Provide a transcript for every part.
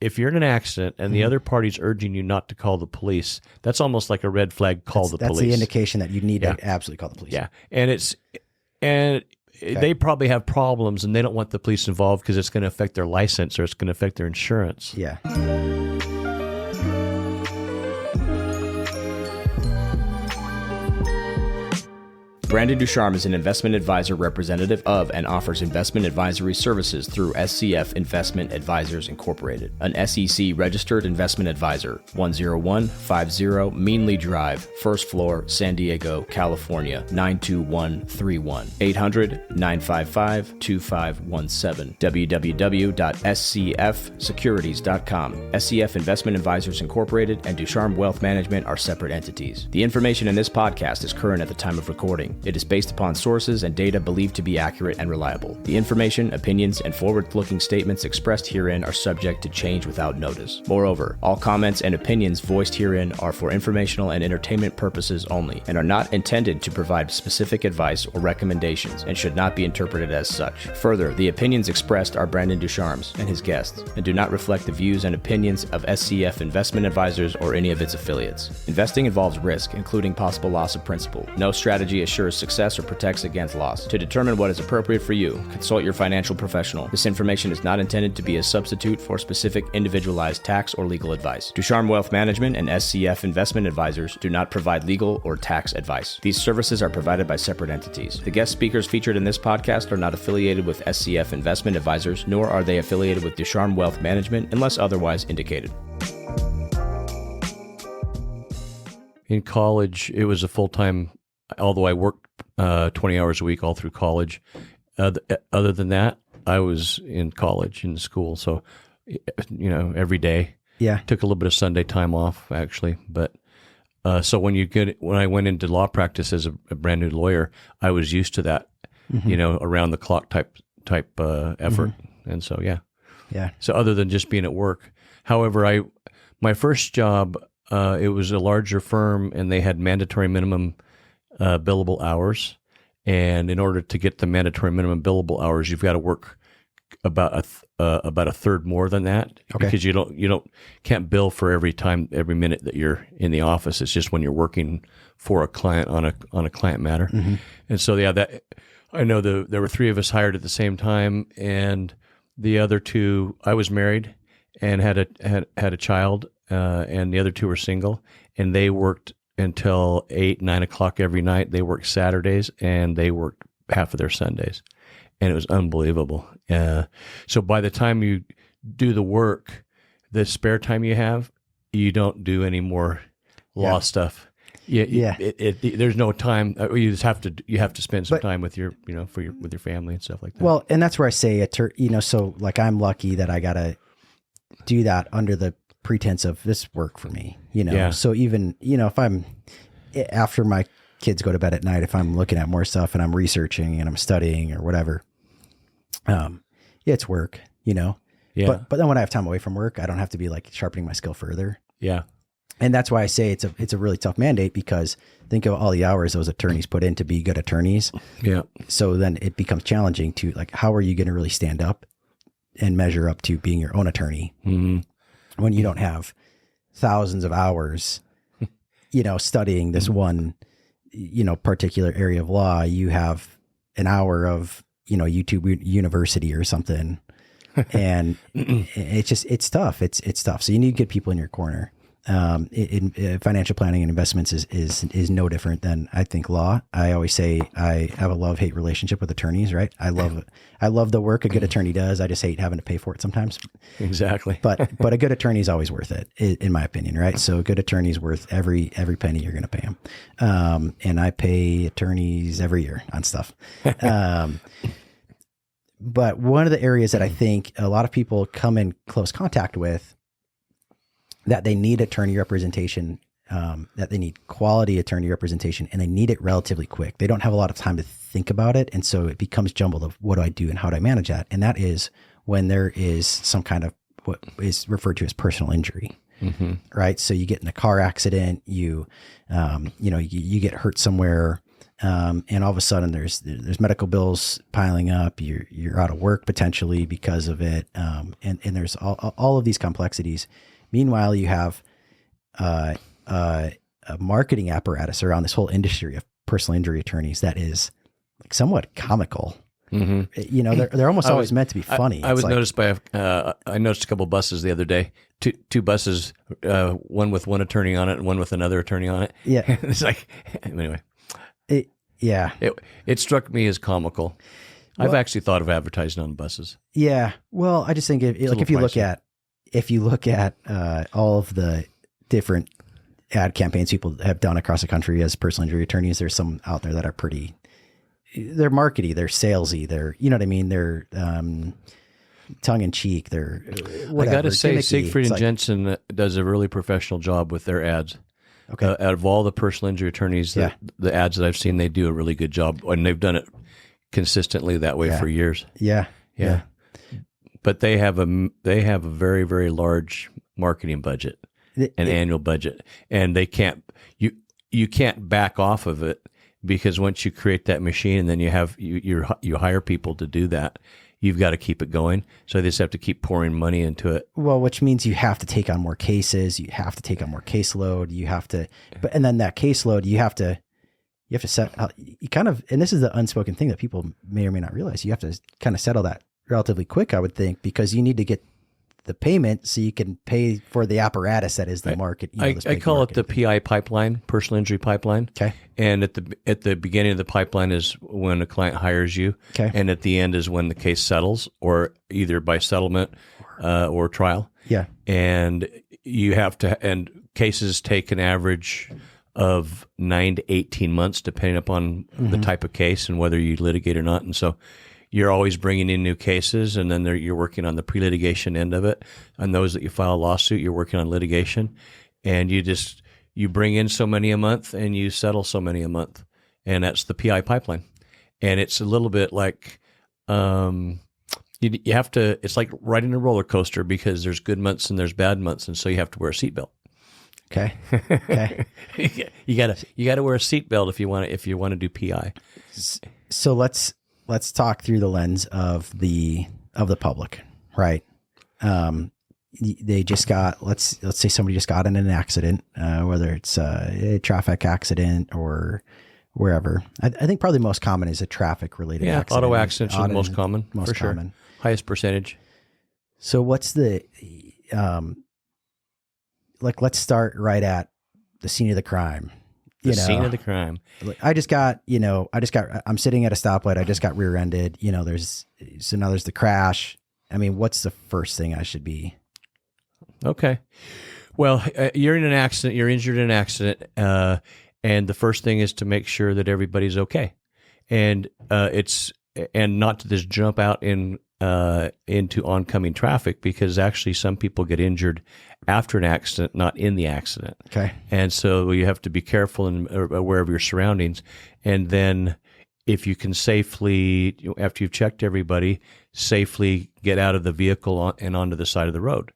if you're in an accident and the other party's urging you not to call the police, that's almost like a red flag. That's the police. That's the indication that you need to absolutely call the police. Yeah, and they probably have problems and they don't want the police involved because it's going to affect their license or it's going to affect their insurance. Yeah. Brandon Ducharme is an investment advisor representative of and offers investment advisory services through SCF Investment Advisors Incorporated, an SEC registered investment advisor, 10150 Meanly Drive, first floor, San Diego, California, 92131, 800-955-2517, www.scfsecurities.com. SCF Investment Advisors Incorporated and Ducharme Wealth Management are separate entities. The information in this podcast is current at the time of recording. It is based upon sources and data believed to be accurate and reliable. The information, opinions, and forward-looking statements expressed herein are subject to change without notice. Moreover, all comments and opinions voiced herein are for informational and entertainment purposes only and are not intended to provide specific advice or recommendations and should not be interpreted as such. Further, the opinions expressed are Brandon Ducharme's and his guests and do not reflect the views and opinions of SCF Investment Advisors or any of its affiliates. Investing involves risk, including possible loss of principal. No strategy assures success or protects against loss. To determine what is appropriate for you, consult your financial professional. This information is not intended to be a substitute for specific individualized tax or legal advice. Ducharme Wealth Management and SCF Investment Advisors do not provide legal or tax advice. These services are provided by separate entities. The guest speakers featured in this podcast are not affiliated with SCF Investment Advisors, nor are they affiliated with Ducharme Wealth Management unless otherwise indicated. In college, it was a full-time, although I worked 20 hours a week all through college. Other than that, I was in college, in school. So, every day. Yeah. Took a little bit of Sunday time off, actually. But so when I went into law practice as a brand new lawyer, I was used to that, around the clock type effort. Mm-hmm. And so, yeah. Yeah. So other than just being at work, however, my first job, it was a larger firm and they had mandatory minimum billable hours, and in order to get the mandatory minimum billable hours, you've got to work about a third more than that. Okay. Because you can't bill for every minute that you're in the office. It's just when you're working for a client on a client matter. Mm-hmm. And so that I know there were three of us hired at the same time, and the other two, I was married and had a child, and the other two were single, and they worked until 8, 9 o'clock every night. They worked Saturdays and they worked half of their Sundays, and it was unbelievable. So by the time you do the work, the spare time you have, you don't do any more law stuff. Yeah. There's no time. You have to spend some time with your family and stuff like that. Well, and that's where I say, so like I'm lucky that I got to do that under the pretense of this work for me, Yeah. So even, if I'm after my kids go to bed at night, if I'm looking at more stuff and I'm researching and I'm studying or whatever, it's work, Yeah. But then when I have time away from work, I don't have to be like sharpening my skill further. Yeah. And that's why I say it's a really tough mandate, because think of all the hours those attorneys put in to be good attorneys. Yeah. So then it becomes challenging to like, how are you going to really stand up and measure up to being your own attorney? Mm-hmm. When you don't have thousands of hours, studying this one, particular area of law. You have an hour of, YouTube University or something. And it's tough. It's tough. So you need good people in your corner. In financial planning and investments is no different than, I think, law. I always say I have a love-hate relationship with attorneys, right? I love the work a good attorney does. I just hate having to pay for it sometimes. Exactly. But a good attorney is always worth it, in my opinion, right? So a good attorney is worth every penny you're going to pay them. And I pay attorneys every year on stuff. But one of the areas that I think a lot of people come in close contact with, that they need attorney representation, that they need quality attorney representation, and they need it relatively quick. They don't have a lot of time to think about it. And so it becomes jumbled of what do I do and how do I manage that? And that is when there is some kind of what is referred to as personal injury, right? So you get in a car accident, you get hurt somewhere, and all of a sudden there's medical bills piling up. You're out of work potentially because of it, and there's all of these complexities. Meanwhile, you have a marketing apparatus around this whole industry of personal injury attorneys that is like somewhat comical. Mm-hmm. They're almost always meant to be funny. I noticed a couple of buses the other day. Two buses, one with one attorney on it and one with another attorney on it. Yeah, it's like anyway. It struck me as comical. Well, I've actually thought of advertising on buses. Yeah, well, I just think if you look at all of the different ad campaigns people have done across the country as personal injury attorneys, there's some out there that are they're markety, they're salesy, they're, you know what I mean? They're tongue in cheek, they're whatever. I got to say, gimmicky. Siegfried and Jensen does a really professional job with their ads. Okay. Out of all the personal injury attorneys, the ads that I've seen, they do a really good job, and they've done it consistently that way for years. Yeah. But they have a very, very large marketing budget, annual budget, and they can't you can't back off of it, because once you create that machine and then you hire people to do that, you've got to keep it going. So they just have to keep pouring money into it. Well, which means you have to take on more cases, you have to take on more caseload, and then that caseload you have to set, you kind of, and this is the unspoken thing that people may or may not realize, you have to kind of settle that relatively quick, I would think, because you need to get the payment so you can pay for the apparatus that is the market. I call it the PI pipeline, personal injury pipeline. Okay. And at the beginning of the pipeline is when a client hires you. Okay. And at the end is when the case settles, or either by settlement or trial. Yeah. And you have to, and cases take an average of 9 to 18 months, depending upon the type of case and whether you litigate or not. And so you're always bringing in new cases, and then you're working on the pre-litigation end of it. On those that you file a lawsuit, you're working on litigation, and you bring in so many a month and you settle so many a month, and that's the PI pipeline. And it's a little bit like you have to. It's like riding a roller coaster, because there's good months and there's bad months, and so you have to wear a seatbelt. Okay. you gotta wear a seatbelt if you want to do PI. So let's talk through the lens of the public, right? They just got, let's say somebody just got in an accident, whether it's a traffic accident or wherever. I think probably most common is a traffic related accident. Auto accidents are the most common, for sure. Common. Highest percentage. So what's the, let's start right at the scene of the crime. Scene of the crime. I'm sitting at a stoplight. I just got rear-ended. Now there's the crash. I mean, what's the first thing I should be? Okay. Well, you're in an accident. You're injured in an accident. And the first thing is to make sure that everybody's okay. And not to just jump out into oncoming traffic, because actually some people get injured after an accident, not in the accident. Okay. And so you have to be careful and aware of your surroundings. And then if you can safely, after you've checked everybody, safely get out of the vehicle and onto the side of the road.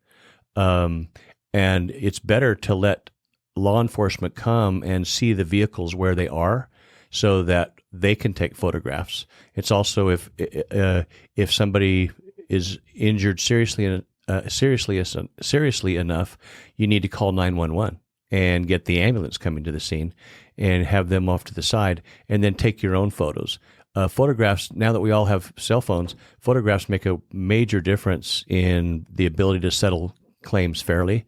And it's better to let law enforcement come and see the vehicles where they are, so that they can take photographs. It's also if somebody is injured seriously enough, you need to call 911 and get the ambulance coming to the scene and have them off to the side, and then take your own photos. Photographs, now that we all have cell phones, photographs make a major difference in the ability to settle claims fairly.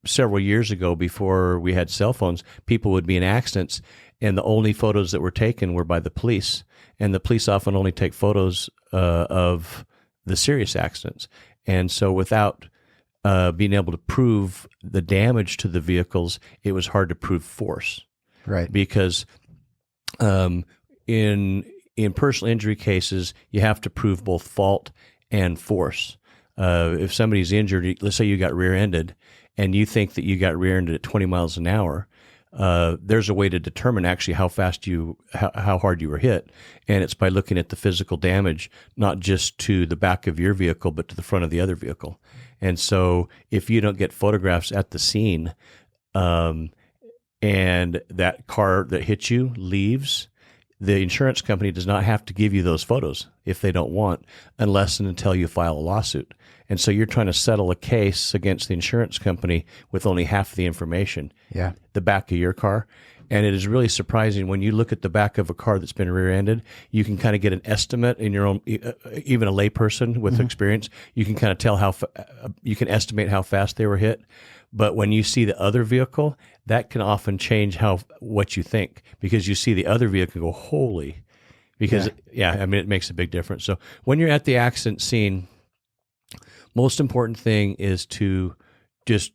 Several years ago, before we had cell phones, people would be in accidents, and the only photos that were taken were by the police. And the police often only take photos of the serious accidents. And so without being able to prove the damage to the vehicles, it was hard to prove force. Right. Because in personal injury cases, you have to prove both fault and force. If somebody's injured, let's say you got rear-ended, and you think that you got rear-ended at 20 miles an hour, there's a way to determine actually how hard you were hit. And it's by looking at the physical damage, not just to the back of your vehicle, but to the front of the other vehicle. And so if you don't get photographs at the scene, and that car that hit you leaves, the insurance company does not have to give you those photos if they don't want, unless and until you file a lawsuit. And so you're trying to settle a case against the insurance company with only half the information, the back of your car. And it is really surprising when you look at the back of a car that's been rear-ended, you can kind of get an estimate in your own, even a layperson with experience, you can kind of tell you can estimate how fast they were hit. But when you see the other vehicle, that can often change what you think, because you see the other vehicle go, holy, because I mean, it makes a big difference. So when you're at the accident scene, most important thing is to just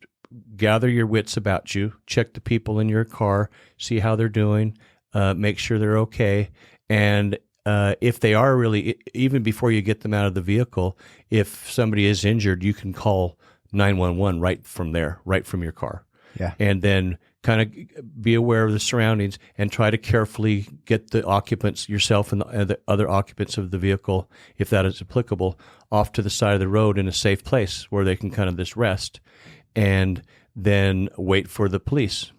gather your wits about you, check the people in your car, see how they're doing, make sure they're okay. And if they are really, even before you get them out of the vehicle, if somebody is injured, you can call 911 right from there, right from your car. Yeah. And then kind of be aware of the surroundings and try to carefully get the occupants, yourself and the other occupants of the vehicle, if that is applicable, off to the side of the road in a safe place where they can kind of just rest, and then wait for the police.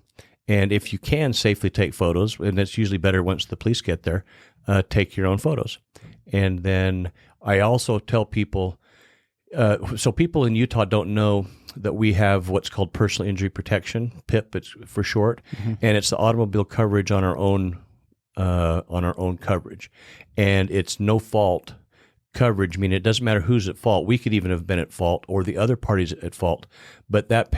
And if you can safely take photos, and it's usually better once the police get there, take your own photos. And then I also tell people, so people in Utah don't know that we have what's called personal injury protection, PIP, it's for short, and it's the automobile coverage on our own coverage, and it's no fault coverage. I mean, it doesn't matter who's at fault. We could even have been at fault, or the other party's at fault, but that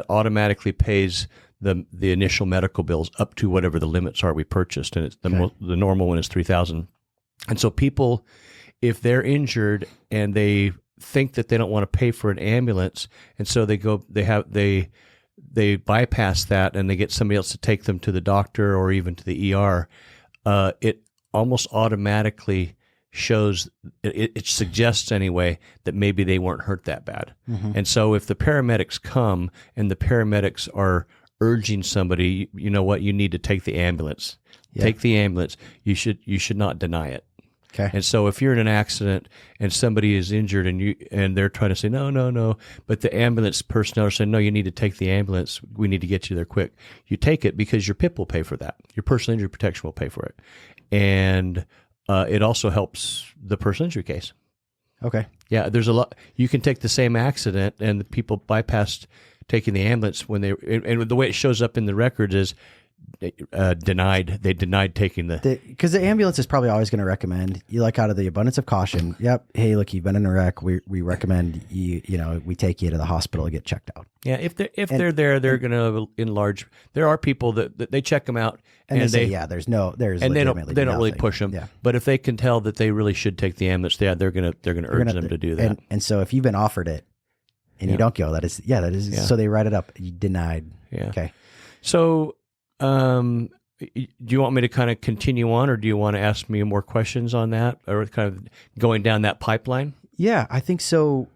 automatically pays the initial medical bills up to whatever the limits are we purchased, and it's the normal one is $3,000. And so people, if they're injured and they think that they don't want to pay for an ambulance, and so they bypass that and they get somebody else to take them to the doctor or even to the ER, it almost automatically shows, it suggests anyway, that maybe they weren't hurt that bad. And so if the paramedics come and the paramedics are urging somebody, you know what, you need to take the ambulance. Take the ambulance. You should not deny it. Okay. And so if you're in an accident and somebody is injured and they're trying to say, no, but the ambulance personnel are saying, no, you need to take the ambulance. We need to get you there quick. You take it because your PIP will pay for that. Your personal injury protection will pay for it. And it also helps the personal injury case. Okay. Yeah, there's a lot. You can take the same accident and the people bypassed taking the ambulance and the way it shows up in the records is they denied taking because the ambulance is probably always going to recommend you, like, out of the abundance of caution. Yep. Hey, look, you've been in a wreck. We recommend we take you to the hospital to get checked out. Yeah. If they're there, they're going to enlarge. There are people that they check them out and they say, there's and they don't really push them. Yeah. But if they can tell that they really should take the ambulance, they're going to urge them to do that. And so if you've been offered it and you don't go, that is. So they write it up. You denied. Yeah. Okay. So, do you want me to kind of continue on, or do you want to ask me more questions on that, or kind of going down that pipeline? Yeah, I think so.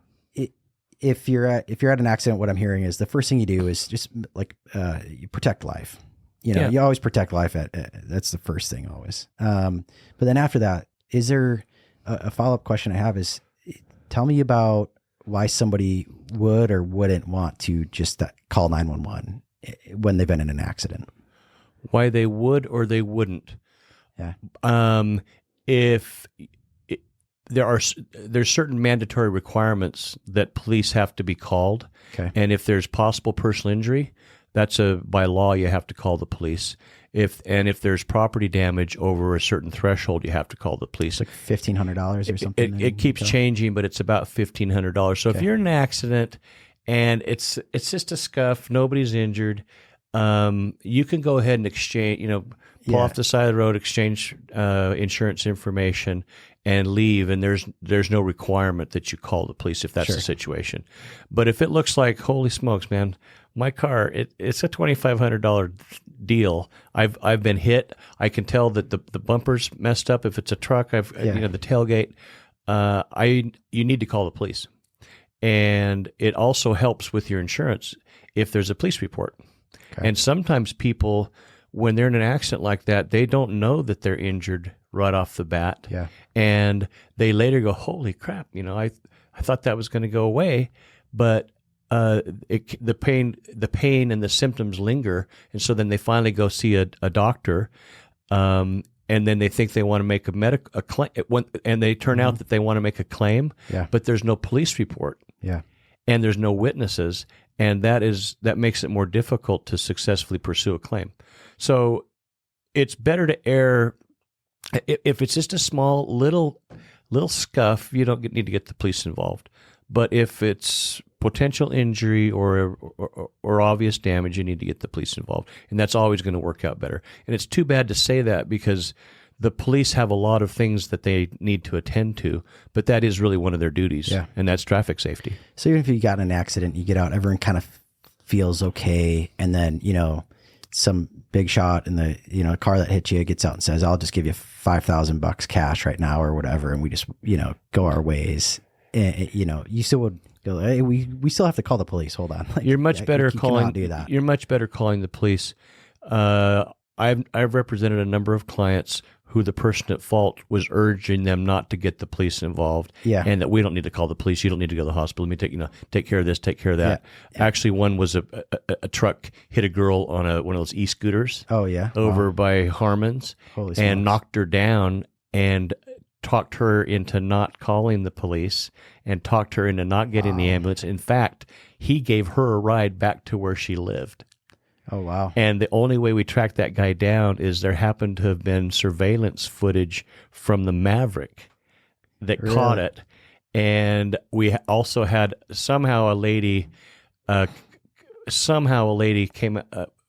If you're at an accident, what I'm hearing is the first thing you do is just you protect life. You always protect life. That's the first thing always. But then after that, is there a follow-up question I have is, tell me about why somebody would or wouldn't want to just call 911 when they've been in an accident. Why they would or they wouldn't. Yeah. There's certain mandatory requirements that police have to be called. Okay. And if there's possible personal injury, by law you have to call the police. If there's property damage over a certain threshold, you have to call the police. Like $1,500 or something. It keeps changing, but it's about $1,500. So if you're in an accident and it's just a scuff, nobody's injured, you can go ahead and exchange, pull off the side of the road, exchange insurance information, and leave. And there's no requirement that you call the police if that's the situation. But if it looks like, holy smokes, man, my car, it's a $2,500 deal. I've been hit. I can tell that the bumper's messed up. If it's a truck, the tailgate. You need to call the police. And it also helps with your insurance if there's a police report. Okay. And sometimes people, when they're in an accident like that, they don't know that they're injured right off the bat. Yeah. And they later go, holy crap, I thought that was going to go away. But the pain and the symptoms linger, and so then they finally go see a doctor, and then they think they want to make a claim, and they turn out that they want to make a claim, but there's no police report, and there's no witnesses, and that makes it more difficult to successfully pursue a claim. So it's better to err if it's just a small little scuff. You don't need to get the police involved. But if it's potential injury or obvious damage, you need to get the police involved. And that's always going to work out better. And it's too bad to say that because the police have a lot of things that they need to attend to, but that is really one of their duties, and that's traffic safety. So even if you got in an accident, you get out, everyone kind of feels okay, and then, some big shot in the, car that hit you gets out and says, I'll just give you $5,000 cash right now or whatever, and we just, go our ways. You still would go, hey, we still have to call the police. Hold on. You're much better you calling. cannot do that. You're much better calling the police. I've represented a number of clients who the person at fault was urging them not to get the police involved, and that we don't need to call the police. You don't need to go to the hospital. Let me take care of this, take care of that. Actually, one was a truck hit a girl on one of those e-scooters. Over by Harmon's, and knocked her down and talked her into not calling the police and talked her into not getting the ambulance. In fact, he gave her a ride back to where she lived. Oh, wow. And the only way we tracked that guy down is there happened to have been surveillance footage from the Maverick that caught it. And we also had somehow a lady came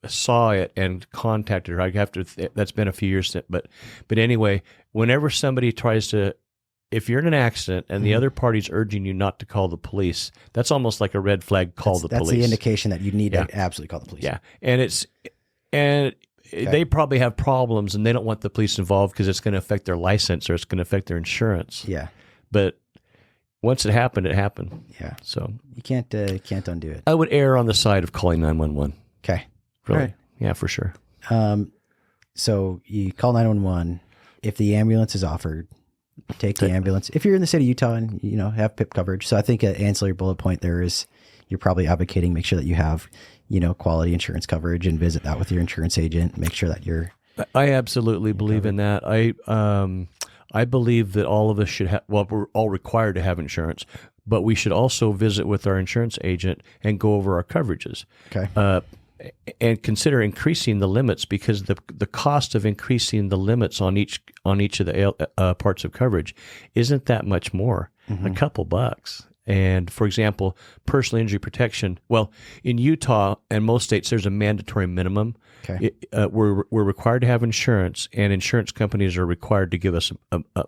saw it and contacted her. I have to. That's been a few years since, but anyway, whenever somebody tries to, if you're in an accident and the other party's urging you not to call the police, that's almost like a red flag. Call the police. That's the indication that you need to absolutely call the police. Yeah, and they probably have problems and they don't want the police involved because it's going to affect their license or it's going to affect their insurance. Yeah, but once it happened, it happened. Yeah, so you can't undo it. I would err on the side of calling 911. Okay. Really? Right. Yeah, for sure. So you call 911. If the ambulance is offered, take the ambulance. If you're in the state of Utah and, have PIP coverage. So I think an ancillary bullet point there is you're probably advocating, make sure that you have, quality insurance coverage and visit that with your insurance agent. Make sure that you're. I absolutely believe in that. I believe that all of us should have, we're all required to have insurance, but we should also visit with our insurance agent and go over our coverages. Okay. And consider increasing the limits because the cost of increasing the limits on each of the parts of coverage isn't that much more, a couple bucks. And for example, personal injury protection. Well, in Utah and most states, there's a mandatory minimum. Okay. We're required to have insurance, and insurance companies are required to give us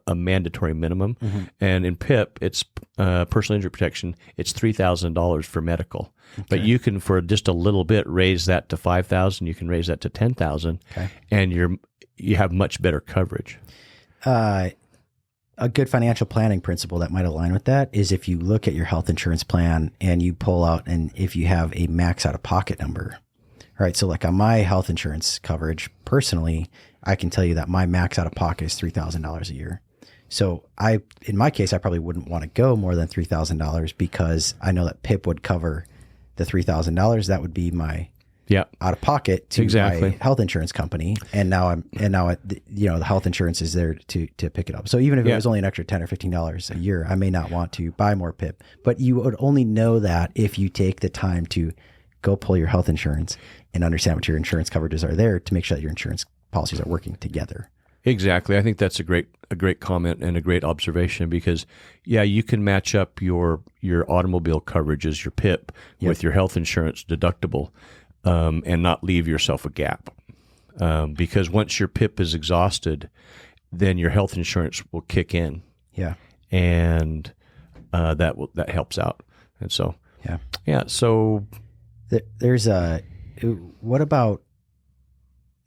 a mandatory minimum. And in PIP, it's personal injury protection. It's $3,000 for medical. Okay. But you can, for just a little bit, raise that to $5,000. You can raise that to $10,000, and you have much better coverage. A good financial planning principle that might align with that is if you look at your health insurance plan and you pull out, and if you have a max out of pocket number, right? So like on my health insurance coverage, personally, I can tell you that my max out of pocket is $3,000 a year. So in my case, I probably wouldn't want to go more than $3,000 because I know that PIP would cover the $3,000. That would be my out of pocket to my health insurance company. And now the health insurance is there to pick it up. So even if it was only an extra $10 or $15 a year, I may not want to buy more PIP, but you would only know that if you take the time to go pull your health insurance and understand what your insurance coverages are there to make sure that your insurance policies are working together. Exactly. I think that's a great comment and a great observation because, you can match up your automobile coverages, your PIP, with your health insurance deductible, and not leave yourself a gap. Because once your PIP is exhausted, then your health insurance will kick in. Yeah. And that helps out. And so, so there's what about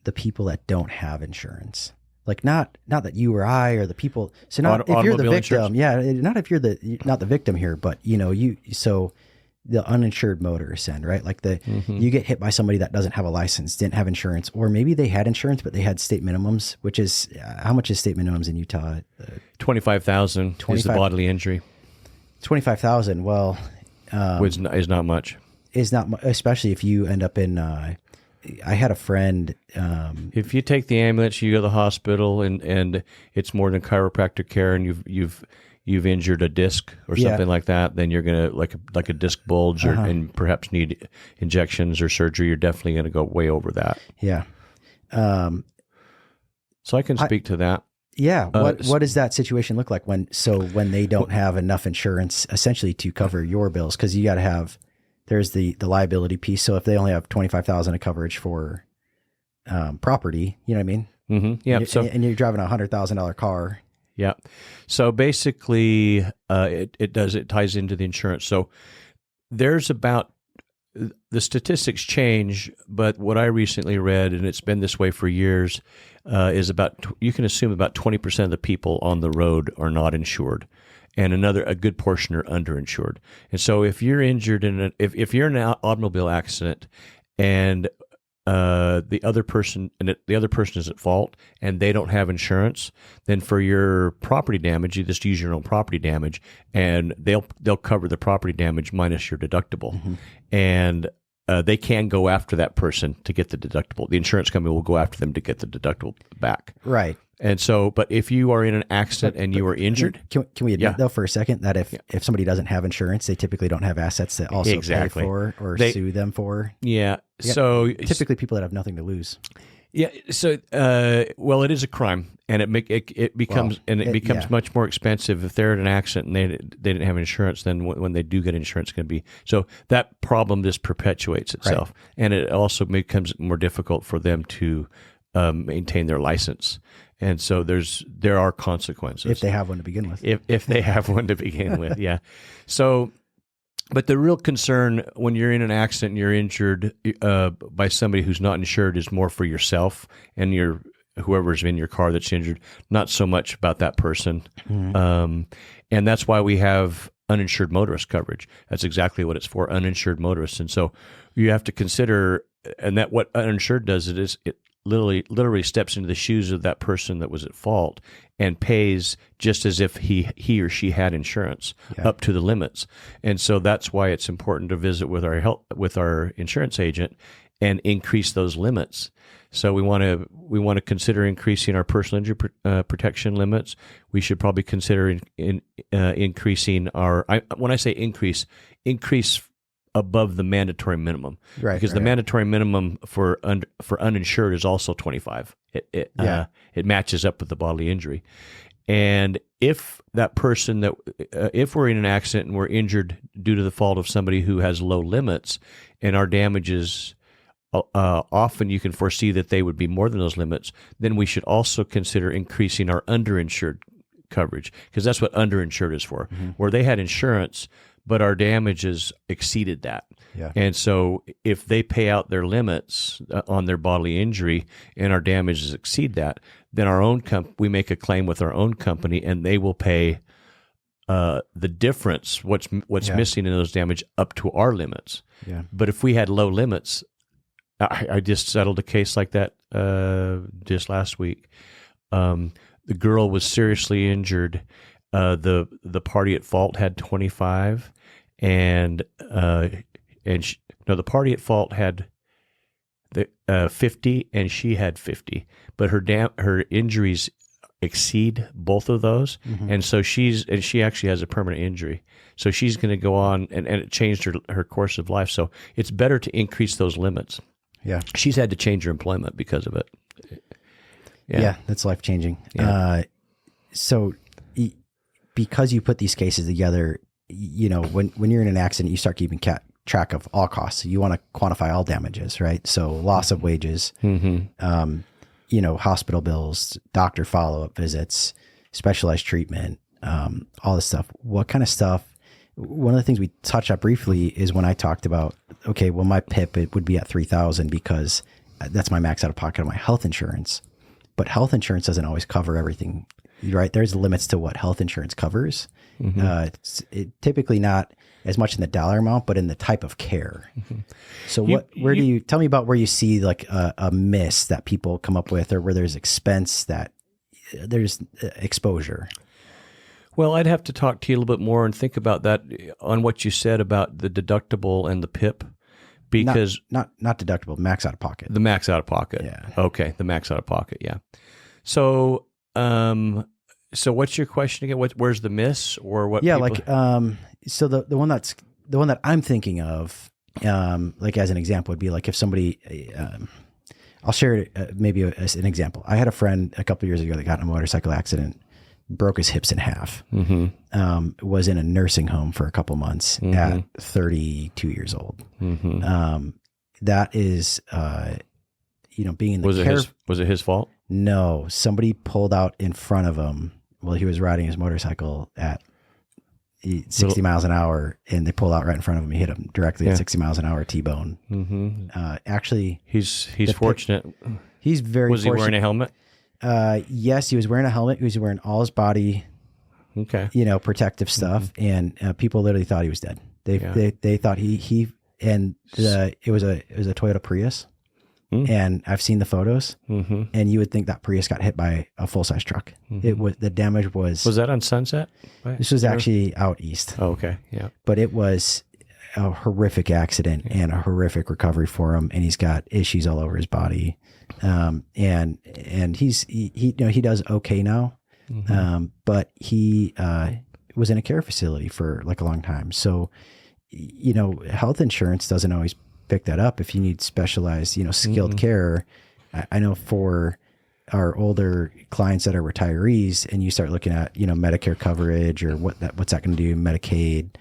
the people that don't have insurance? Like not that you or I or the people. So not if you're the victim. Insurance? Not if you're not the victim here, but so the uninsured motorist end, right? Like you get hit by somebody that doesn't have a license, didn't have insurance, or maybe they had insurance but they had state minimums, which is how much is state minimums in Utah? $25,000 is the bodily injury. $25,000. Well, is not much. Especially if you end up in, I had a friend. If you take the ambulance, you go to the hospital and it's more than chiropractic care and you've injured a disc or something like that, then you're going to like a disc bulge and perhaps need injections or surgery. You're definitely going to go way over that. Yeah. So I can speak to that. Yeah. What does that situation look like when they don't have enough insurance essentially to cover your bills? Cause you got to have, there's the liability piece. So if they only have 25,000 of coverage for, property, you know what I mean? Mm-hmm. Yeah. And you're driving $100,000 car. Yeah. So basically, it ties into the insurance. So there's about, the statistics change, but what I recently read, and it's been this way for years, is you can assume about 20% of the people on the road are not insured, and a good portion are underinsured. And so if you're injured if you're in an automobile accident and the other person is at fault and they don't have insurance, then for your property damage, you just use your own property damage, and they'll cover the property damage minus your deductible, Mm-hmm. and they can go after that person to get the deductible. The insurance company will go after them to get the deductible back. Right. And so, but if you are in an accident and you are injured, can we admit though for a second that if somebody doesn't have insurance, they typily don't have assets that also pay for or sue them for? Yeah. Yeah. So typically people that have nothing to lose. Yeah. So, well, it is a crime, and it becomes much more expensive if they're in an accident and they didn't have insurance. Then when they do get insurance, it's going to be so that problem just perpetuates itself, and it also becomes more difficult for them to maintain their license. And so there are consequences if they have one to begin with. If they have one to begin with, yeah. So. But the real concern when you're in an accident and you're injured by somebody who's not insured is more for yourself and whoever's in your car that's injured, not so much about that person. Mm-hmm. And that's why we have uninsured motorist coverage. That's exactly what it's for, uninsured motorists. And so you have to consider, and that what uninsured does it literally steps into the shoes of that person that was at fault and pays just as if he or she had insurance up to the limits. And so that's why it's important to visit with our insurance agent and increase those limits. So we want to consider increasing our personal injury protection limits. We should probably consider increasing our. When I say increase above the mandatory minimum, right? Because the mandatory minimum for uninsured is also 25. It matches up with the bodily injury, and if that person if we're in an accident and we're injured due to the fault of somebody who has low limits, and our damages often you can foresee that they would be more than those limits, then we should also consider increasing our underinsured coverage, because that's what underinsured is for, where they had insurance but our damages exceeded that. Yeah. And so if they pay out their limits on their bodily injury and our damages exceed that, then our own we make a claim with our own company, and they will pay the difference, what's missing in those damage, up to our limits. Yeah. But if we had low limits, I just settled a case like that just last week. The girl was seriously injured. The party at fault had 25, and the party at fault had 50, and she had 50. But her injuries exceed both of those, and so she actually has a permanent injury. So she's going to go on, and it changed her course of life. So it's better to increase those limits. Yeah, she's had to change her employment because of it. Yeah, that's life changing. Yeah. So because you put these cases together, when you're in an accident, you start keeping track of all costs. You want to quantify all damages, right? So loss of wages, hospital bills, doctor follow-up visits, specialized treatment, all this stuff. What kind of stuff? One of the things we touched on briefly is when I talked about, okay, well, my PIP, it would be at 3,000 because that's my max out of pocket of my health insurance. But health insurance doesn't always cover everything, right? There's limits to what health insurance covers. It's typically not as much in the dollar amount, but in the type of care. So tell me about where you see like a miss that people come up with, or where there's expense that there's exposure. Well, I'd have to talk to you a little bit more and think about that on what you said about the deductible and the PIP, because not deductible, max out of pocket. the max out of pocket. Yeah. Okay, the max out of pocket. Yeah. So, so what's your question again? Where's the miss or what? Yeah, people... so the one that I'm thinking of, like as an example would be like if somebody, I'll share maybe as an example. I had a friend a couple of years ago that got in a motorcycle accident, broke his hips in half, was in a nursing home for a couple months at 32 years old. That is, being in the care. Was it his fault? No, somebody pulled out in front of him while he was riding his motorcycle at 60 miles an hour, and they pulled out right in front of him. He hit him directly at 60 miles an hour, T-bone. Actually, he's fortunate. He's very. Was he wearing a helmet? Yes, he was wearing a helmet. He was wearing all his body, protective stuff, and people literally thought he was dead. They thought it was a Toyota Prius. And I've seen the photos, and you would think that Prius got hit by a full size truck. It was, the damage was. Was that on Sunset? This was actually out east. Oh, okay, yeah. But it was a horrific accident and a horrific recovery for him, and he's got issues all over his body. And he does okay now, but he was in a care facility for like a long time. So, health insurance doesn't always pick that up if you need specialized, skilled care. I know for our older clients that are retirees, and you start looking at, Medicare coverage or what's that going to do, Medicaid.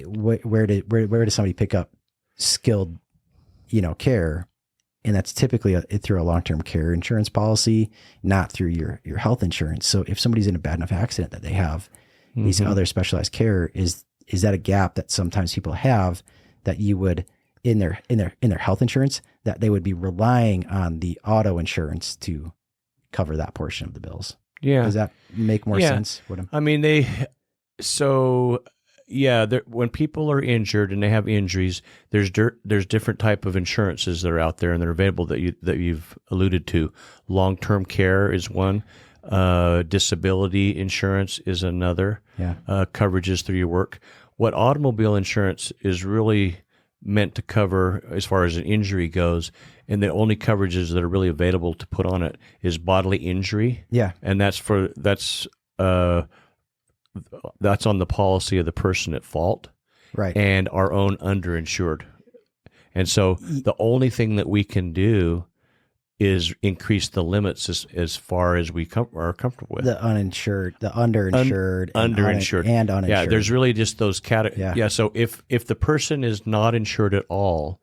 Where does somebody pick up skilled, care? And that's typically through a long-term care insurance policy, not through your health insurance. So if somebody's in a bad enough accident that they have these other specialized care, is that a gap that sometimes people have that you would in their health insurance, that they would be relying on the auto insurance to cover that portion of the bills? Yeah. Does that make more sense? I mean, when people are injured and they have injuries, there's different type of insurances that are out there and they're available that you've alluded to. Long-term care is one. Disability insurance is another. Yeah. Coverages through your work. What automobile insurance is really meant to cover as far as an injury goes, and the only coverages that are really available to put on it is bodily injury. Yeah. And that's on the policy of the person at fault. Right. And our own underinsured. And so the only thing that we can do is increase the limits as far as we are comfortable with. The uninsured, the underinsured, underinsured, and uninsured. Yeah, there's really just those categories. Yeah. So if the person is not insured at all,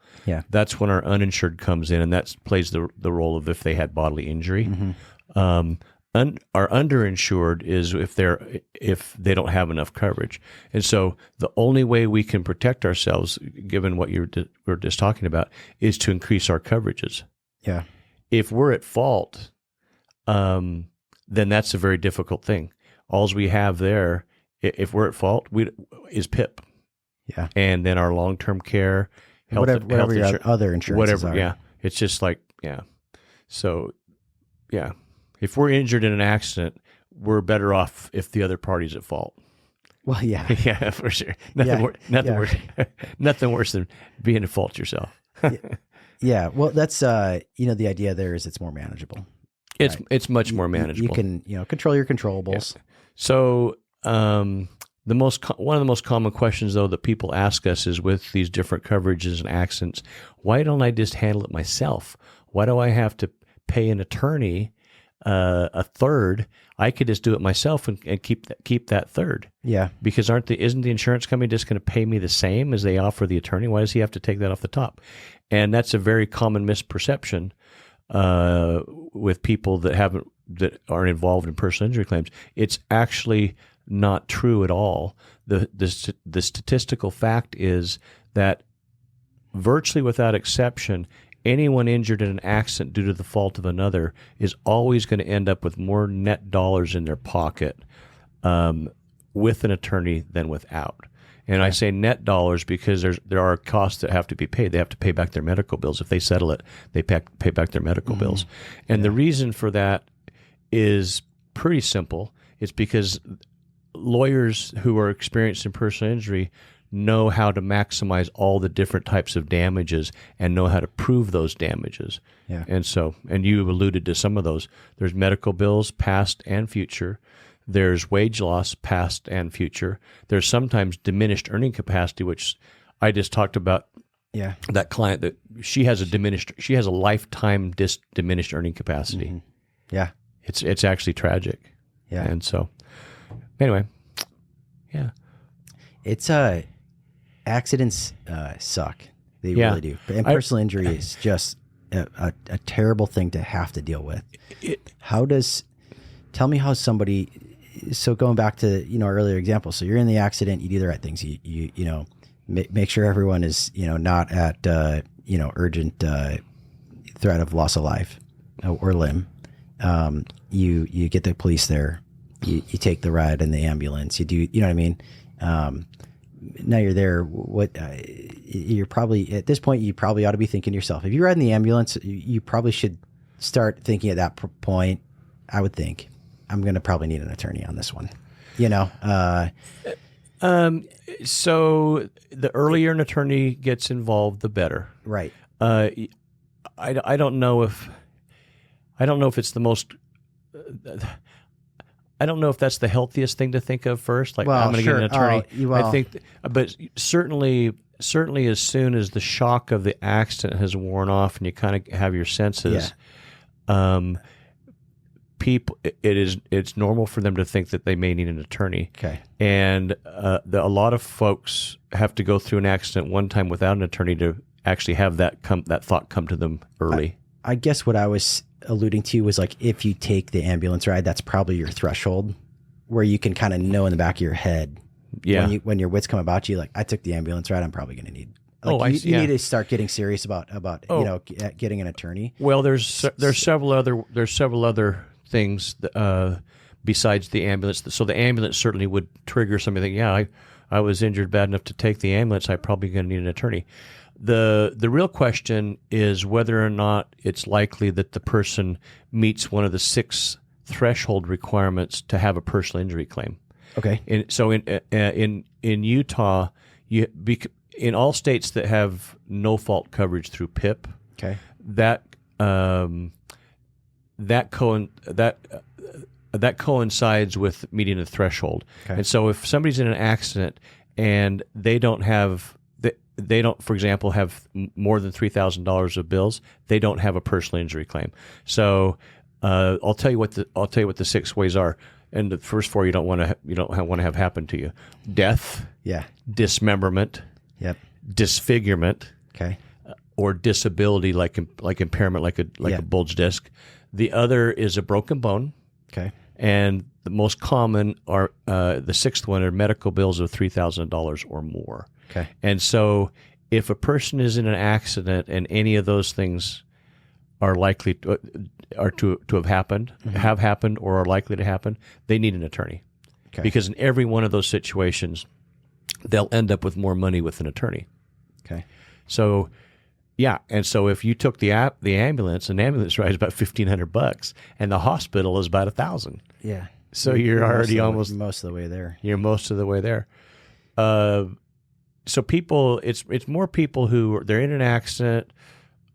that's when our uninsured comes in, and that plays the role of if they had bodily injury. Our underinsured is if they don't have enough coverage, and so the only way we can protect ourselves, given what you were just talking about, is to increase our coverages. Yeah. If we're at fault, then that's a very difficult thing. All we have there, if we're at fault, is PIP. Yeah. And then our long-term care, whatever your other insurances are. Yeah. It's just like, yeah. So, yeah. If we're injured in an accident, we're better off if the other party's at fault. Well, yeah. Yeah, for sure. Nothing worse than being at fault yourself. Yeah, well, that's the idea there is it's more manageable. It's much more manageable. You can control your controllables. Yeah. So one of the most common questions though that people ask us is with these different coverages and accidents, why don't I just handle it myself? Why do I have to pay an attorney a third? I could just do it myself and keep that third. Yeah, because isn't the insurance company just going to pay me the same as they offer the attorney? Why does he have to take that off the top? And that's a very common misperception with people that are involved in personal injury claims. It's actually not true at all. The statistical fact is that virtually without exception, anyone injured in an accident due to the fault of another is always going to end up with more net dollars in their pocket with an attorney than without. And I say net dollars because there are costs that have to be paid. They have to pay back their medical bills. If they settle it, they pay back their medical bills. And the reason for that is pretty simple. It's because lawyers who are experienced in personal injury know how to maximize all the different types of damages and know how to prove those damages. Yeah. And you alluded to some of those. There's medical bills, past and future. There's wage loss, past and future. There's sometimes diminished earning capacity, which I just talked about. Yeah. That client that she has a lifetime diminished earning capacity. Mm-hmm. Yeah. It's actually tragic. Yeah. And so anyway, yeah. It's accidents suck. They really do. And personal injury is just a terrible thing to have to deal with. Tell me how somebody, so going back to, earlier example, so you're in the accident, you do the right things. You make sure everyone is, not at, urgent threat of loss of life or limb. You get the police there, you take the ride in the ambulance, you do, you know what I mean? Now you're there. You're probably at this point, you probably ought to be thinking to yourself, if you ride in the ambulance, you probably should start thinking at that point, I would think, I'm going to probably need an attorney on this one, So the earlier an attorney gets involved, the better. Right. I don't know if it's the most. I don't know if that's the healthiest thing to think of first. Like, I'm going to get an attorney. I think, but certainly as soon as the shock of the accident has worn off and you kind of have your senses, it's normal for them to think that they may need an attorney. Okay. And a lot of folks have to go through an accident one time without an attorney to actually have that thought come to them early. I guess what I was alluding to was like, if you take the ambulance ride, that's probably your threshold where you can kind of know in the back of your head, when your wits come about you, like, I took the ambulance ride, I'm probably going to need. You need to start getting serious about getting an attorney. Well, there's several other things besides the ambulance. So the ambulance certainly would trigger something. Yeah, I was injured bad enough to take the ambulance. I'm probably going to need an attorney. The real question is whether or not it's likely that the person meets one of the 6 threshold requirements to have a personal injury claim. Okay. In Utah, in all states that have no fault coverage through PIP, okay, that coincides with meeting the threshold. Okay. And so if somebody's in an accident and they don't, for example, have more than $3,000 of bills, they don't have a personal injury claim. So I'll tell you what the 6 ways are. And the first 4 you don't want to have happen to you: death, dismemberment, disfigurement, or disability like impairment, like a bulged disc. The other is a broken bone. Okay. And the most common are the 6th one are medical bills of $3,000 or more. Okay. And so if a person is in an accident and any of those things are likely to have happened, have happened, or are likely to happen, they need an attorney. Okay. Because in every one of those situations, they'll end up with more money with an attorney. Okay. So, and so if you took the ambulance, an ambulance ride is about $1,500, and the hospital is about $1,000. Yeah. So you're already most of the way there. You're most of the way there. So people, it's more people who they're in an accident.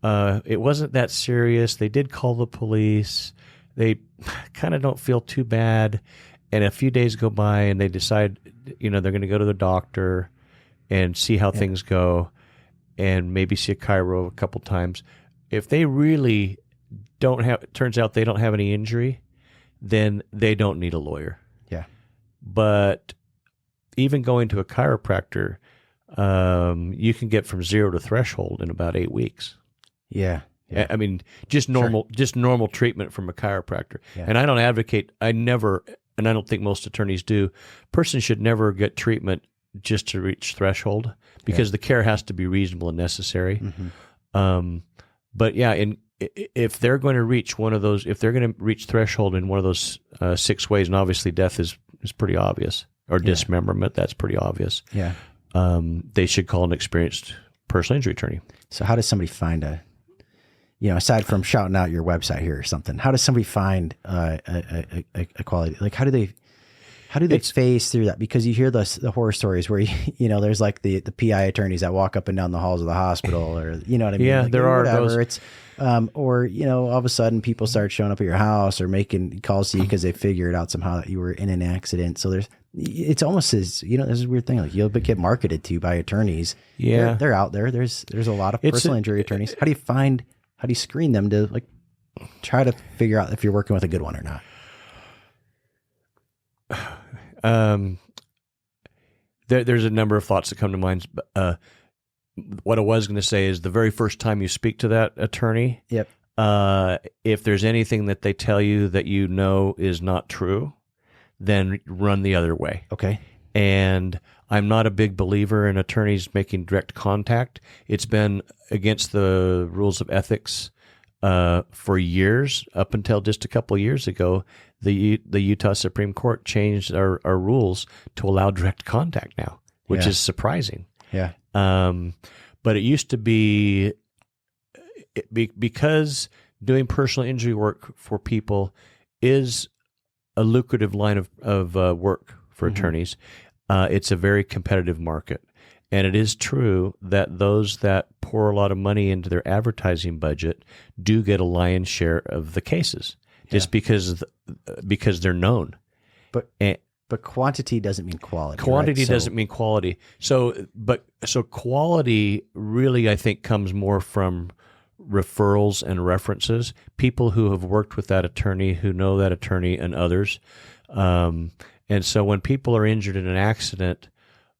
It wasn't that serious. They did call the police. They kind of don't feel too bad. And a few days go by and they decide, they're going to go to the doctor and see how things go and maybe see a chiro a couple times. If they really turns out they don't have any injury, then they don't need a lawyer. Yeah. But even going to a chiropractor, you can get from 0 to threshold in about 8 weeks. Yeah. I mean, just normal treatment from a chiropractor. Yeah. And I don't advocate, and I don't think most attorneys do, person should never get treatment just to reach threshold because the care has to be reasonable and necessary. Mm-hmm. But if they're going to reach one of those, if they're going to reach threshold in one of those 6 ways, and obviously death is pretty obvious, or dismemberment, that's pretty obvious. Yeah. They should call an experienced personal injury attorney. So how does somebody find aside from shouting out your website here or something, how does somebody find a quality? Like how do How do they phase through that? Because you hear the horror stories where, there's like the PI attorneys that walk up and down the halls of the hospital, or, you know what I mean? Yeah, like, there are those. It's, or, all of a sudden people start showing up at your house or making calls to you because they figured out somehow that you were in an accident. So it's almost as, there's this weird thing, like you'll get marketed to by attorneys. Yeah. They're out there. There's a lot of personal injury attorneys. How do you screen them to like try to figure out if you're working with a good one or not? There's a number of thoughts that come to mind. What I was going to say is the very first time you speak to that attorney, yep. If there's anything that they tell you that is not true, then run the other way. Okay. And I'm not a big believer in attorneys making direct contact. It's been against the rules of ethics for years, up until just a couple of years ago. The Utah Supreme Court changed our rules to allow direct contact now, which is surprising. Yeah. But it used to be because doing personal injury work for people is a lucrative line of work for attorneys. It's a very competitive market. And it is true that those that pour a lot of money into their advertising budget do get a lion's share of the cases. Just because they're known, but quantity doesn't mean quality. Quantity right? doesn't mean quality. So quality really, I think, comes more from referrals and references. People who have worked with that attorney, who know that attorney, and others. And so when people are injured in an accident,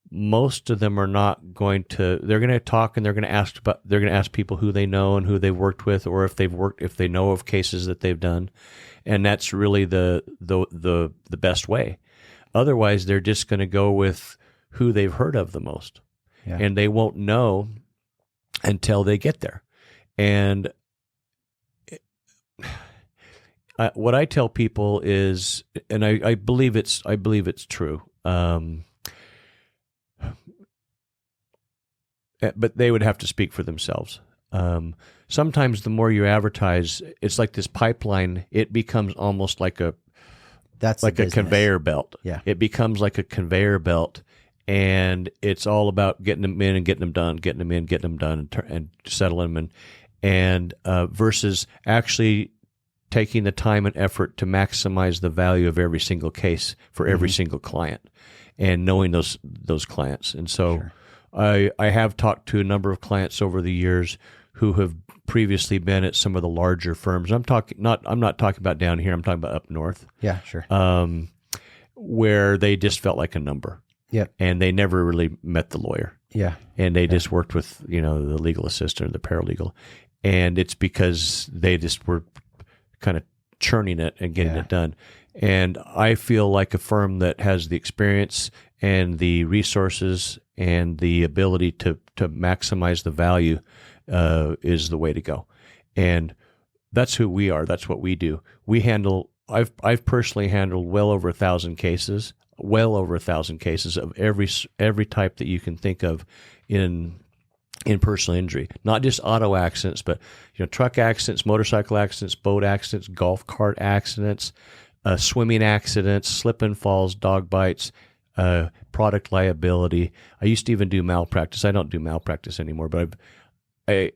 most of them are not going to. They're going to talk and they're going to ask people who they know and who they've worked with, or if they know of cases that they've done, and that's really the best way. Otherwise, they're just going to go with who they've heard of the most, and they won't know until they get there. And what I tell people is, and I believe it's true. But they would have to speak for themselves. Sometimes the more you advertise, it's like this pipeline. It becomes almost like a conveyor belt. Yeah. It becomes like a conveyor belt, and it's all about getting them in and getting them done, getting them in, getting them done, and settling them, and versus actually taking the time and effort to maximize the value of every single case for every single client, and knowing those clients. And so. Sure. I have talked to a number of clients over the years who have previously been at some of the larger firms. I'm not talking about down here. I'm talking about up north. Yeah, sure. Where they just felt like a number. Yeah. And they never really met the lawyer. Yeah. And they just worked with, the legal assistant or the paralegal. And it's because they just were kind of churning it and getting it done. And I feel like a firm that has the experience and the resources and the ability to maximize the value is the way to go. And that's who we are. That's what we do. I've personally handled well over 1,000 cases of every type that you can think of in personal injury. Not just auto accidents, but truck accidents, motorcycle accidents, boat accidents, golf cart accidents, swimming accidents, slip and falls, dog bites, product liability. I used to even do malpractice. I don't do malpractice anymore, but I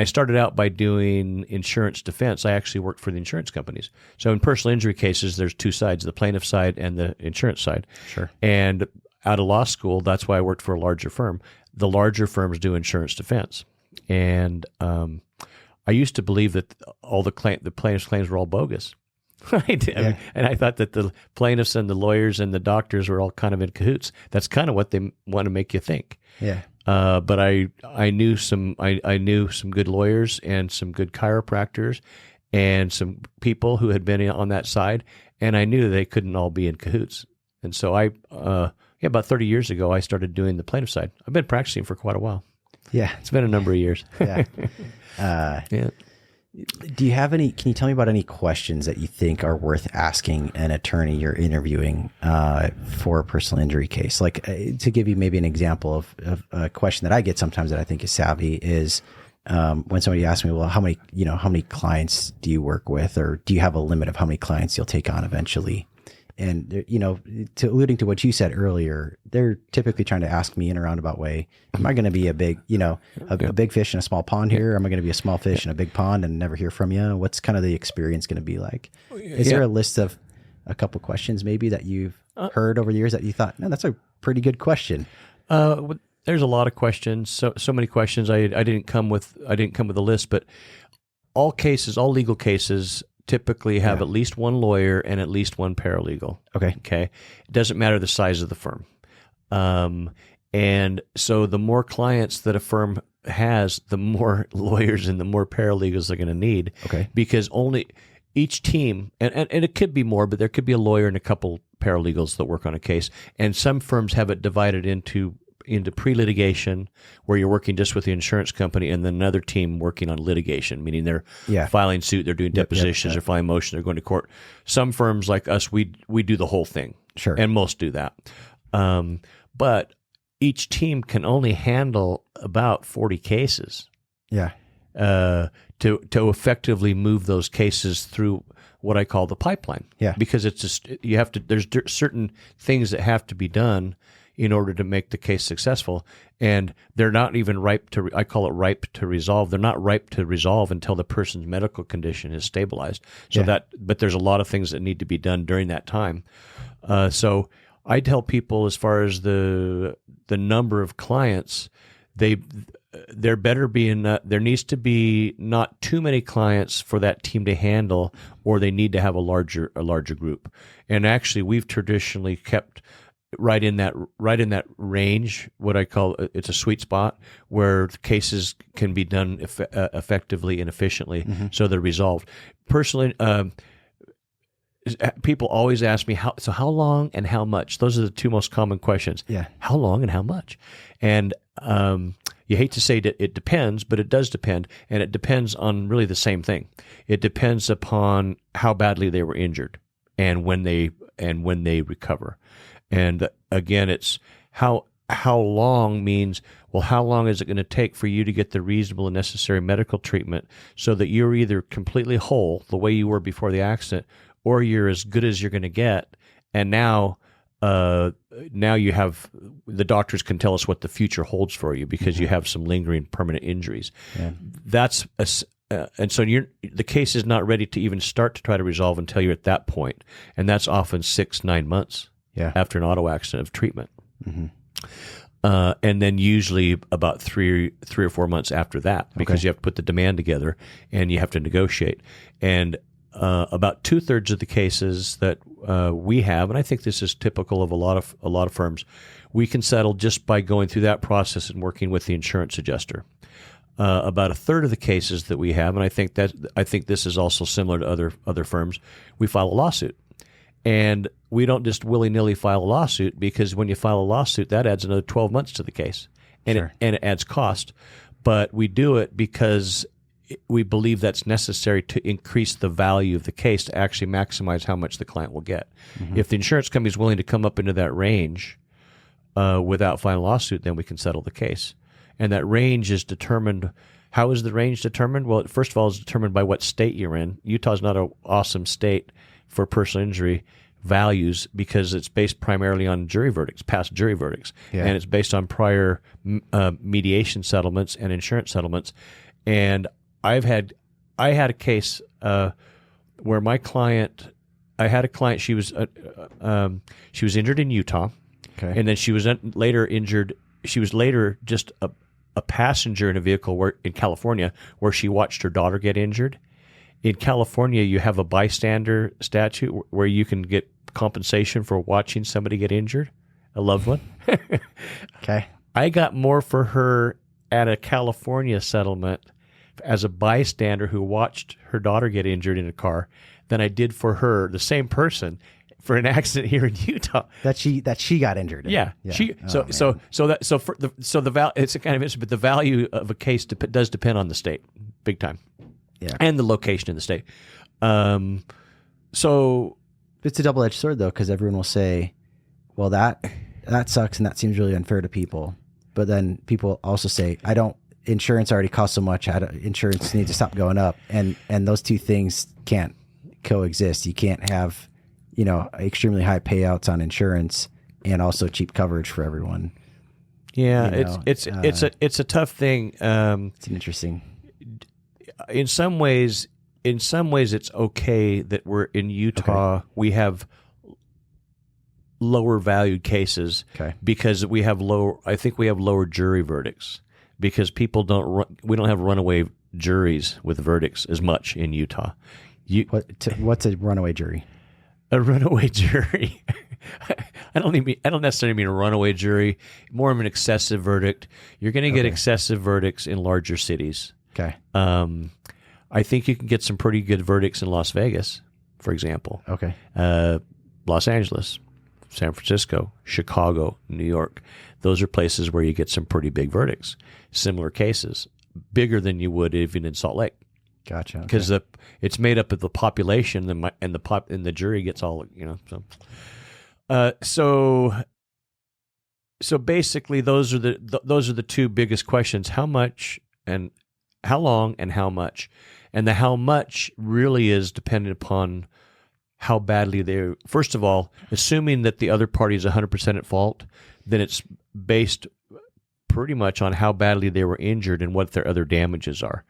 started out by doing insurance defense. I actually worked for the insurance companies. So in personal injury cases, there's two sides, the plaintiff side and the insurance side. Sure. And out of law school, that's why I worked for a larger firm. The larger firms do insurance defense. And I used to believe that all the plaintiff's claims were all bogus. Right. Yeah. And I thought that the plaintiffs and the lawyers and the doctors were all kind of in cahoots. That's kind of what they want to make you think. Yeah. But I knew some good lawyers and some good chiropractors and some people who had been on that side, and I knew they couldn't all be in cahoots. And so about 30 years ago, I started doing the plaintiff side. I've been practicing for quite a while. Yeah. It's been a number of years. Yeah. Yeah. Do you have can you tell me about any questions that you think are worth asking an attorney you're interviewing for a personal injury case? Like to give you maybe an example of a question that I get sometimes that I think is savvy is when somebody asks me, well, how many clients do you work with, or do you have a limit of how many clients you'll take on eventually? And, you know, to alluding to what you said earlier, they're typically trying to ask me in a roundabout way, am I going to be a big, you know, a big fish in a small pond here? Am I going to be a small fish in a big pond and never hear from you? What's kind of the experience going to be like? Is there a list of a couple questions maybe that you've heard over the years that you thought, no, that's a pretty good question? There's a lot of questions. So many questions. I didn't come with a list, but all legal cases typically have at least one lawyer and at least one paralegal. Okay. It doesn't matter the size of the firm. And so the more clients that a firm has, the more lawyers and the more paralegals they're going to need. Okay. Because only each team, and it could be more, but there could be a lawyer and a couple paralegals that work on a case. And some firms have it divided into pre-litigation, where you're working just with the insurance company, and then another team working on litigation, meaning they're filing suit, they're doing depositions, they're filing motion, they're going to court. Some firms like us, we do the whole thing. Sure. And most do that. But each team can only handle about 40 cases. Yeah. To effectively move those cases through what I call the pipeline. Yeah. Because it's just, there's certain things that have to be done in order to make the case successful, and they're not even ripe I call it ripe to resolve. They're not ripe to resolve until the person's medical condition is stabilized. But there's a lot of things that need to be done during that time. So I tell people, as far as the number of clients, there needs to be not too many clients for that team to handle, or they need to have a larger group. And actually, we've traditionally kept right in that range, what I call it's a sweet spot, where cases can be done effectively and efficiently, so they're resolved. Personally, people always ask me, how long and how much? Those are the two most common questions. Yeah. How long and how much? And you hate to say that it depends, but it does depend, and it depends on really the same thing. It depends upon how badly they were injured and when they recover. And again, it's how long means, well, how long is it going to take for you to get the reasonable and necessary medical treatment so that you're either completely whole, the way you were before the accident, or you're as good as you're going to get. And now you have, the doctors can tell us what the future holds for you because you have some lingering permanent injuries. Yeah. And so the case is not ready to even start to try to resolve until you're at that point. And that's often 6-9 months. After an auto accident of treatment. And then usually about three or 4 months after that, because you have to put the demand together and you have to negotiate. And about 2/3 of the cases that we have, and I think this is typical of a lot of firms, we can settle just by going through that process and working with the insurance adjuster. About 1/3 of the cases that we have, and I think this is also similar to other firms, we file a lawsuit. And we don't just willy-nilly file a lawsuit, because when you file a lawsuit, that adds another 12 months to the case, and it adds cost. But we do it because we believe that's necessary to increase the value of the case, to actually maximize how much the client will get. If the insurance company is willing to come up into that range without filing a lawsuit, then we can settle the case. And that range is determined. How is the range determined? Well, first of all, it's determined by what state you're in. Utah's not an awesome state for personal injury values, because it's based primarily on past jury verdicts, and it's based on prior mediation settlements and insurance settlements. And I had a case where I had a client. She was injured in Utah, and then she was later injured. She was later just a passenger in a vehicle in California, where she watched her daughter get injured. In California, you have a bystander statute where you can get compensation for watching somebody get injured, a loved one. Okay. I got more for her at a California settlement as a bystander who watched her daughter get injured in a car than I did for her, the same person, for an accident here in Utah. That she got injured. Yeah. It's a kind of interesting, but the value of a case does depend on the state, big time. Yeah. And the location in the state. So it's a double-edged sword, though, because everyone will say, well, that sucks and that seems really unfair to people. But then people also say, insurance already costs so much. Insurance needs to stop going up. And those two things can't coexist. You can't have extremely high payouts on insurance and also cheap coverage for everyone. Yeah, it's a tough thing. It's an interesting. In some ways, it's okay that we're in Utah. Okay. We have lower valued cases because we have lower jury verdicts because we don't have runaway juries with verdicts as much in Utah. What's a runaway jury? A runaway jury. I don't necessarily mean a runaway jury, more of an excessive verdict. You're going to get excessive verdicts in larger cities. Okay. I think you can get some pretty good verdicts in Las Vegas, for example. Okay. Los Angeles, San Francisco, Chicago, New York. Those are places where you get some pretty big verdicts. Similar cases, bigger than you would even in Salt Lake. Gotcha. Because it's made up of the population, and the jury gets all So basically, those are the two biggest questions: how much and how long, and how much. And the how much really is dependent upon how badly they. First of all, assuming that the other party is 100% at fault, then it's based pretty much on how badly they were injured and what their other damages are.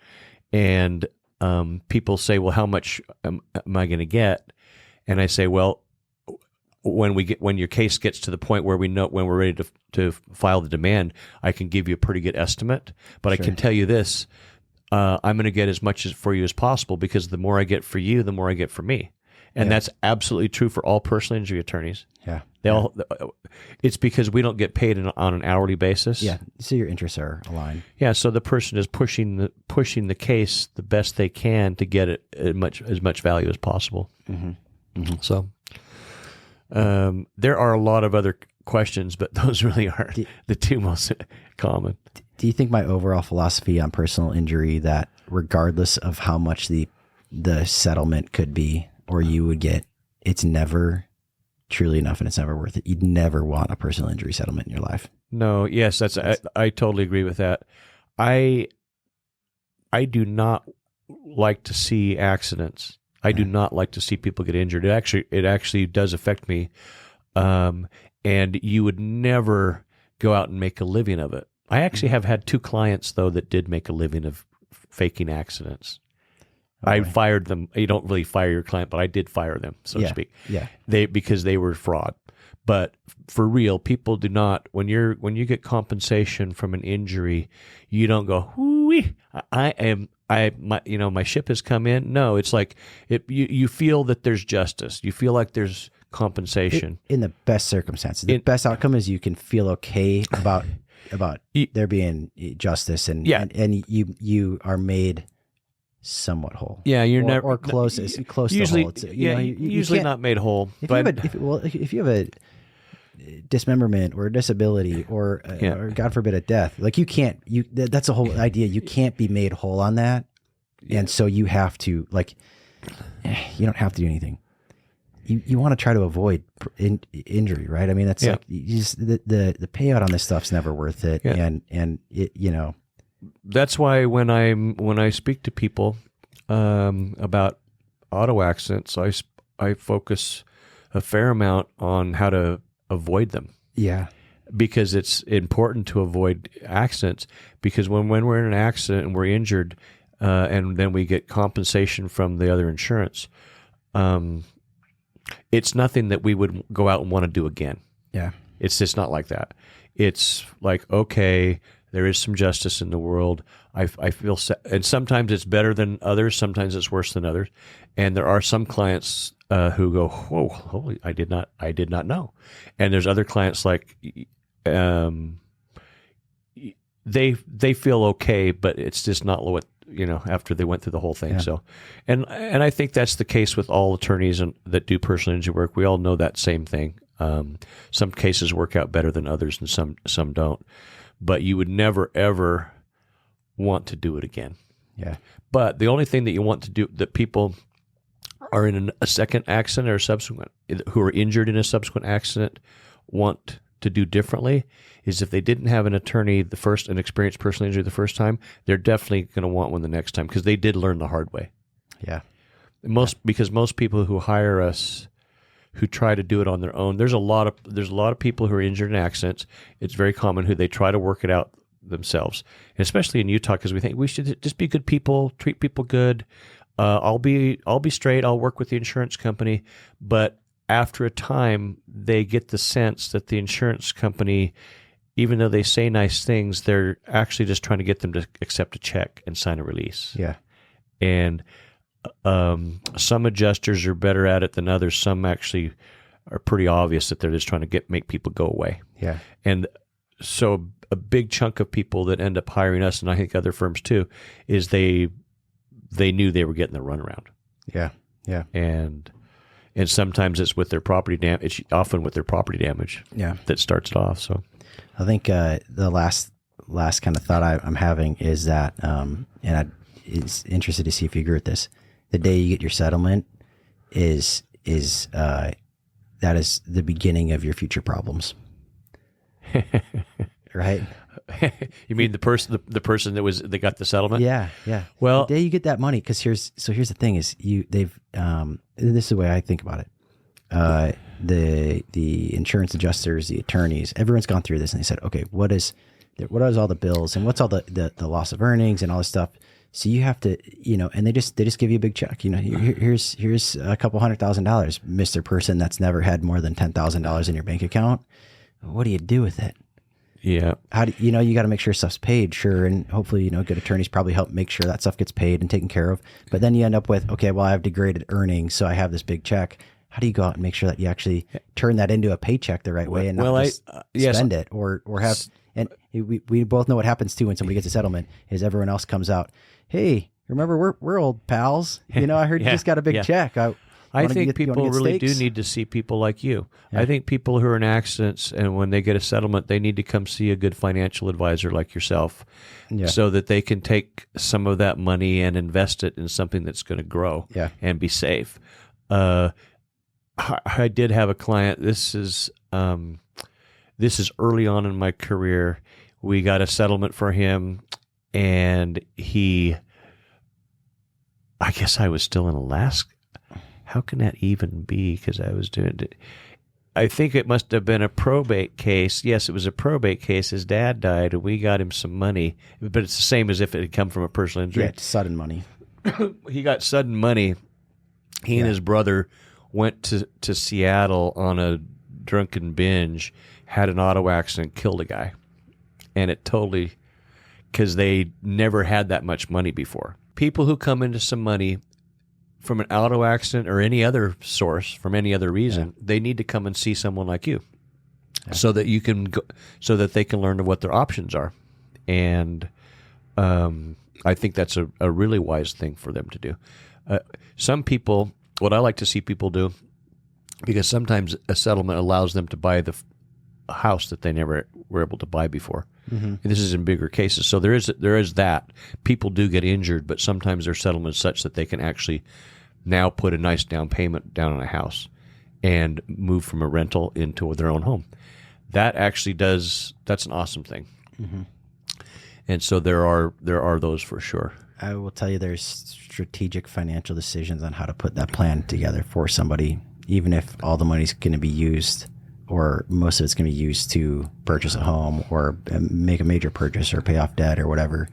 And people say, "Well, how much am I going to get?" And I say, "Well, when your case gets to the point where when we're ready to file the demand, I can give you a pretty good estimate. But sure. I can tell you this: I'm going to get as much for you as possible because the more I get for you, the more I get for me." And that's absolutely true for all personal injury attorneys. Yeah, it's because we don't get paid on an hourly basis. Yeah, so your interests are aligned. Yeah, so the person is pushing the case the best they can to get it as much value as possible. Mm-hmm. Mm-hmm. So there are a lot of other questions, but those really are the two most common. Do you think my overall philosophy on personal injury that regardless of how much the settlement could be or you would get, it's never truly enough and it's never worth it? You'd never want a personal injury settlement in your life. No, yes, I totally agree with that. I do not like to see accidents. I do not like to see people get injured. It actually does affect me. And you would never go out and make a living of it. I actually have had 2 clients though that did make a living of faking accidents. Okay. I fired them. You don't really fire your client, but I did fire them, so to speak. Yeah. Because they were fraud. But for real, people do not. When you get compensation from an injury, you don't go, "Whoo-wee, my ship has come in." No, it's like you feel that there's justice. You feel like there's compensation in the best circumstances. The best outcome is you can feel okay about there being justice, and you are made somewhat whole. Yeah, you're never close usually, to whole. It's, usually not made whole. If you have a dismemberment or a disability or God forbid a death, like that's the whole idea. You can't be made whole on that, and so you have to you don't have to do anything. You want to try to avoid injury, right? I mean, that's like the payout on this stuff's never worth it, and it That's why when I speak to people about auto accidents, I focus a fair amount on how to avoid them. Yeah, because it's important to avoid accidents. Because when we're in an accident and we're injured, and then we get compensation from the other insurance, it's nothing that we would go out and want to do again. Yeah, it's just not like that. It's like, okay, there is some justice in the world. I feel, and sometimes it's better than others. Sometimes it's worse than others. And there are some clients who go, "Whoa, holy! I did not know." And there's other clients like they feel okay, but it's just not what after they went through the whole thing. Yeah. So, and I think that's the case with all attorneys that do personal injury work. We all know that same thing. Some cases work out better than others, and some don't. But you would never, ever want to do it again. Yeah. But the only thing that you want to do, that people are in a second accident or subsequent, who are injured in a subsequent accident, want to do differently, is if they didn't have an attorney an experienced personal injury the first time, they're definitely going to want one the next time, because they did learn the hard way. Yeah. Because most people who hire us who try to do it on their own. There's a lot of people who are injured in accidents. It's very common who they try to work it out themselves, and especially in Utah, because we think we should just be good people, treat people good. I'll be straight. I'll work with the insurance company, but after a time, they get the sense that the insurance company, even though they say nice things, they're actually just trying to get them to accept a check and sign a release. Yeah. And some adjusters are better at it than others. Some actually are pretty obvious that they're just trying to make people go away. Yeah. And so a big chunk of people that end up hiring us, and I think other firms too, is they knew they were getting the runaround. Yeah. Yeah. And sometimes it's with their property damage. It's often with their property damage. Yeah. That starts it off. So I think the last kind of thought I'm having is that, and is interested to see if you agree with this. The day you get your settlement is that is the beginning of your future problems. Right? You mean the person that got the settlement? Yeah, yeah. Well, the day you get that money, because here's the thing is this is the way I think about it. The insurance adjusters, the attorneys, everyone's gone through this, and they said, okay, what is all the bills and what's all the loss of earnings and all this stuff. So you have to, and they just give you a big check. Here's a couple $100,000, Mr. Person that's never had more than $10,000 in your bank account. What do you do with it? Yeah. How do you got to make sure stuff's paid, sure, and hopefully good attorneys probably help make sure that stuff gets paid and taken care of. But then you end up with, okay, well, I have degraded earnings, so I have this big check. How do you go out and make sure that you actually turn that into a paycheck the right way and not just spend it or have? And we both know what happens too when somebody gets a settlement is everyone else comes out. Hey, remember we're old pals. I heard you just got a big check. I think people really do need to see people like you. Yeah. I think people who are in accidents and when they get a settlement, they need to come see a good financial advisor like yourself, so that they can take some of that money and invest it in something that's going to grow and be safe. I did have a client. This is early on in my career. We got a settlement for him, and I guess I was still in Alaska. How can that even be? Because I was doing it. I think it must have been a probate case. Yes, it was a probate case. His dad died, and we got him some money. But it's the same as if it had come from a personal injury. Yeah, it's sudden money. He got sudden money. He and his brother went to Seattle on a drunken binge, had an auto accident, killed a guy. And it totally, because they never had that much money before. People who come into some money from an auto accident or any other source, from any other reason, they need to come and see someone like you, so that you can go, so that they can learn what their options are. And I think that's a really wise thing for them to do. Some people, what I like to see people do, because sometimes a settlement allows them to buy a house that they never were able to buy before. Mm-hmm. This is in bigger cases. So there is that. People do get injured, but sometimes their settlement is such that they can actually now put a nice down payment down on a house and move from a rental into their own home. That actually that's an awesome thing. Mm-hmm. And so there are those for sure. I will tell you there's strategic financial decisions on how to put that plan together for somebody, even if all the money's going to be used or most of it's going to be used to purchase a home or make a major purchase or pay off debt or whatever.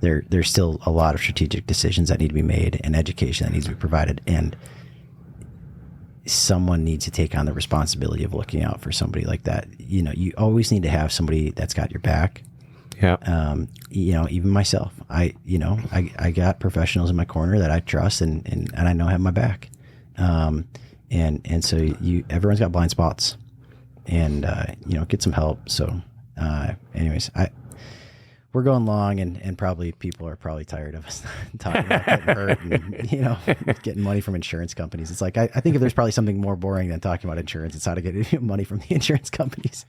There's still a lot of strategic decisions that need to be made and education that needs to be provided. And someone needs to take on the responsibility of looking out for somebody like that. You always need to have somebody that's got your back. Yeah. Even myself, I got professionals in my corner that I trust and I know have my back. And so everyone's got blind spots and, get some help. So, anyways, we're going long and probably people are probably tired of us talking about getting hurt and, getting money from insurance companies. It's like, I think if there's probably something more boring than talking about insurance, it's how to get money from the insurance companies.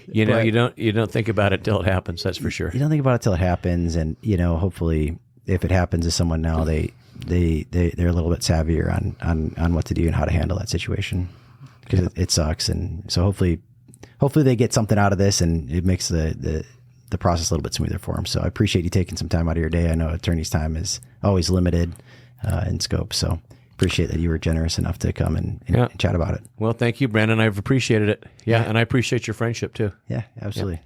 You don't think about it till it happens. That's for sure. You don't think about it till it happens. And, hopefully if it happens to someone now, they're a little bit savvier on what to do and how to handle that situation because it sucks. And so hopefully they get something out of this and it makes the process a little bit smoother for them. So I appreciate you taking some time out of your day. I know attorney's time is always limited in scope. So appreciate that you were generous enough to come and chat about it. Well, thank you, Brandon. I've appreciated it. Yeah, and I appreciate your friendship too. Yeah, absolutely.